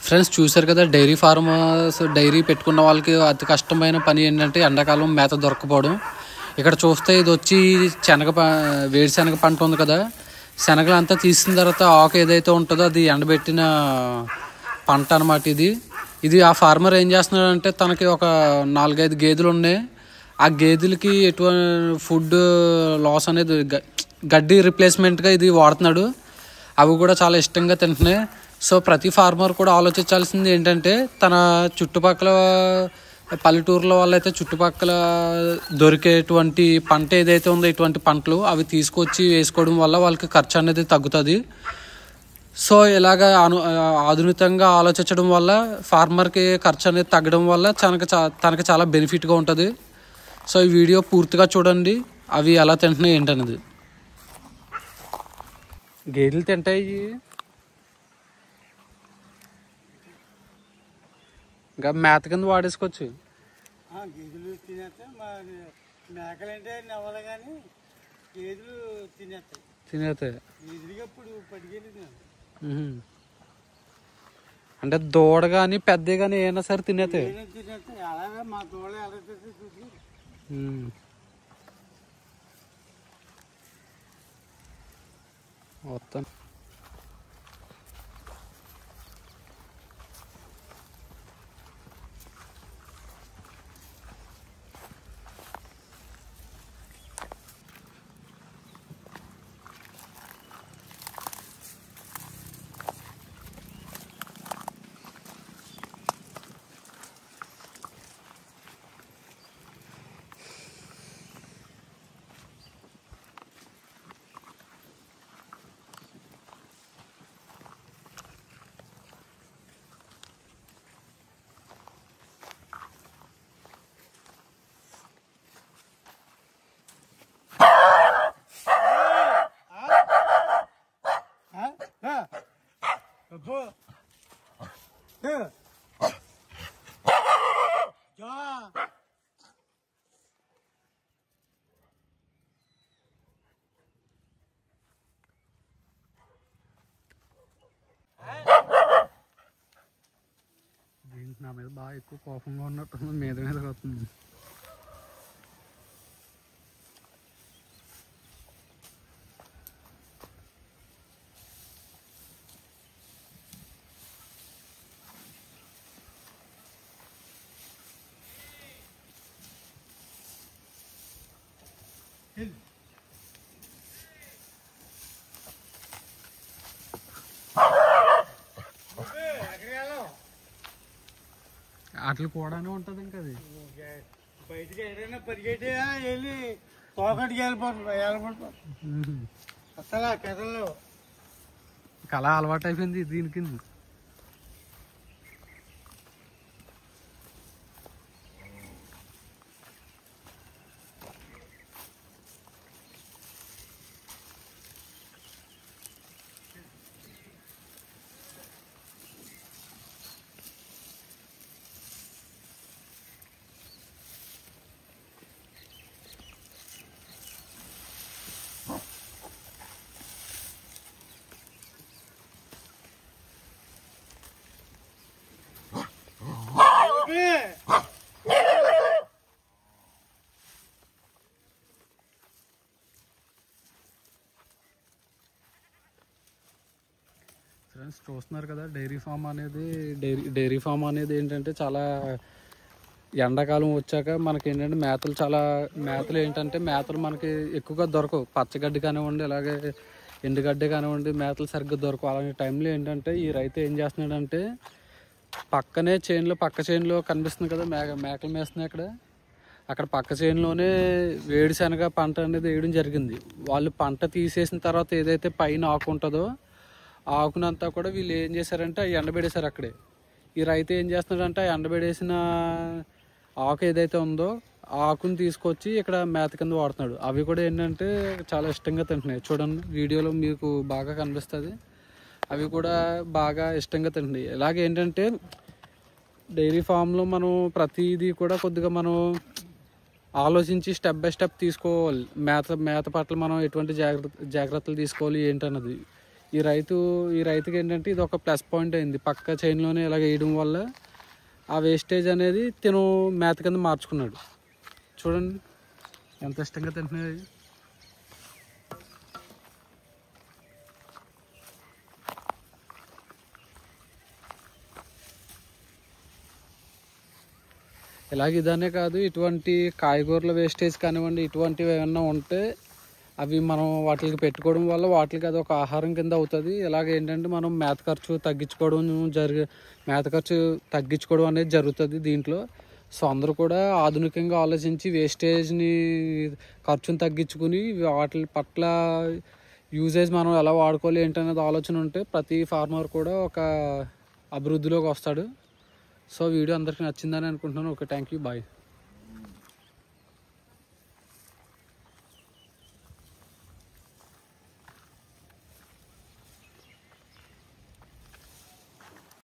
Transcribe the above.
Friends చూశారు కదా, dairy farmers dairy పెట్టుకున్న వాళ్ళకి అతి కష్టమైన పని ఏంటంటే ఎండాకాలం మేత దొరకపోవడం. ఇక్కడ చూస్తే ఇది వచ్చి వేరుశనగ పంట ఉంది కదా, శనగలు అంతా తీసిన తర్వాత ఆకు ఏదైతే ఉంటుందో అది ఎండబెట్టిన పంట అనమాట. ఇది ఆ ఫార్మర్ ఏం చేస్తున్నాడంటే, తనకి ఒక 4-5 గేదెలు ఉన్నాయి. ఆ గేదెలకి ఎటువంటి ఫుడ్ లాస్ అనేది గడ్డి రిప్లేస్మెంట్గా ఇది వాడుతున్నాడు. అవి కూడా చాలా ఇష్టంగా తింటున్నాయి. సో ప్రతి ఫార్మర్ కూడా ఆలోచించాల్సింది ఏంటంటే, తన చుట్టుపక్కల పల్లెటూరులో వాళ్ళైతే చుట్టుపక్కల దొరికేటువంటి పంట ఏదైతే ఉందో, ఇటువంటి పంటలు అవి తీసుకొచ్చి వేసుకోవడం వల్ల వాళ్ళకి ఖర్చు అనేది తగ్గుతుంది. సో ఇలాగ ఆధునికంగా ఆలోచించడం వల్ల ఫార్మర్కి ఖర్చు అనేది తగ్గడం వల్ల తనకి చాలా బెనిఫిట్గా ఉంటుంది. సో ఈ వీడియో పూర్తిగా చూడండి, అవి ఎలా తింటున్నాయి ఏంటనేది. గేదెలు తింటాయి, ఇంకా మేత కింద వాడేసుకోవచ్చు. గేదెలు తినేస్తే మేకలంటే నవ్వాలి కానీ గేదెలు తినేస్తాయి. ఎదురుగప్పుడు పట్టుకెళ్ళి అంటే దూడ కానీ పెద్ద కానీ ఏమైనా సరే తినేస్తాయి. అలాగే మా దూడ ఎలా చూసి మొత్తం నా మీద బాగా ఎక్కువ కోపంగా ఉన్నట్టు మీద వస్తుంది. అట్లా కూడానే ఉంటుంది. ఇంకా అది బయటకి ఎక్కడైనా పరిగెట్టి వెళ్ళి తోకటికి వెళ్ళిపోతుంది. అసలు ఆ కథల్లో కళ అలవాటు అయిపోయింది దీనికి. ఫ్రెండ్స్ చూస్తున్నారు కదా, డైరీ ఫామ్ అనేది ఏంటంటే చాలా ఎండాకాలం వచ్చాక మనకి ఏంటంటే మేతలు ఏంటంటే మనకి ఎక్కువగా దొరకవు. పచ్చగడ్డి కానివ్వండి, అలాగే ఎండుగడ్డి కానివ్వండి, మేతలు సరిగ్గా దొరకవు. అలాంటి టైంలో ఏంటంటే ఈ రైతు ఏం చేస్తున్నాడంటే, పక్క చేనులో కనిపిస్తుంది కదా మేకలు మేస్తున్నాయి అక్కడ పక్క చేనులోనే వేరుశనగ పంట అనేది వేయడం జరిగింది. వాళ్ళు పంట తీసేసిన తర్వాత ఏదైతే పైన ఆకు ఉంటుందో ఆ ఆకునంతా కూడా వీళ్ళు ఏం చేశారంటే ఎండబెడేశారు అక్కడే. ఈ రైతు ఏం చేస్తున్నాడంటే ఆ ఎండబెడేసిన ఆకు ఏదైతే ఉందో ఆ ఆకుని తీసుకొచ్చి ఇక్కడ మేత కింద వాడుతున్నాడు. అవి కూడా ఏంటంటే చాలా ఇష్టంగా తింటున్నాయి. చూడండి, వీడియోలో మీకు బాగా కనిపిస్తుంది. అవి కూడా బాగా ఇష్టంగా తింటున్నాయి. ఇలాగే ఏంటంటే డైరీ ఫామ్లో మనం ప్రతిదీ కూడా కొద్దిగా మనం ఆలోచించి స్టెప్ బై స్టెప్ తీసుకోవాలి. మేత పట్ల మనం ఎటువంటి జాగ్రత్తలు తీసుకోవాలి ఏంటన్నది ఈ రైతుకి ఏంటంటే ఇది ఒక ప్లస్ పాయింట్ అయింది. పక్క చైన్లోనే ఇలాగ వేయడం వల్ల ఆ వేస్టేజ్ అనేది తిను మేత కింద మార్చుకున్నాడు. చూడండి ఎంత ఇష్టంగా తింటున్నాయి. ఇలాగ ఇదనే కాదు, ఇటువంటి కాయగూరల వేస్టేజ్ కానివ్వండి, ఇటువంటివి ఏమన్నా ఉంటే అవి మనం వాటికి పెట్టుకోవడం వల్ల వాటికి అది ఒక ఆహారం కింద అవుతుంది. ఇలాగ ఏంటంటే మనం మేత ఖర్చు తగ్గించుకోవడం అనేది జరుగుతుంది దీంట్లో. సో అందరూ కూడా ఆధునికంగా ఆలోచించి వేస్టేజ్ని ఖర్చును తగ్గించుకుని వాటి పట్ల యూజేజ్ మనం ఎలా వాడుకోవాలి ఏంటనేది ఆలోచన ఉంటే ప్రతి ఫార్మర్ కూడా ఒక అభివృద్ధిలోకి వస్తాడు. సో వీడియో అందరికీ నచ్చిందని అనుకుంటున్నాను. Okay, thank you, bye.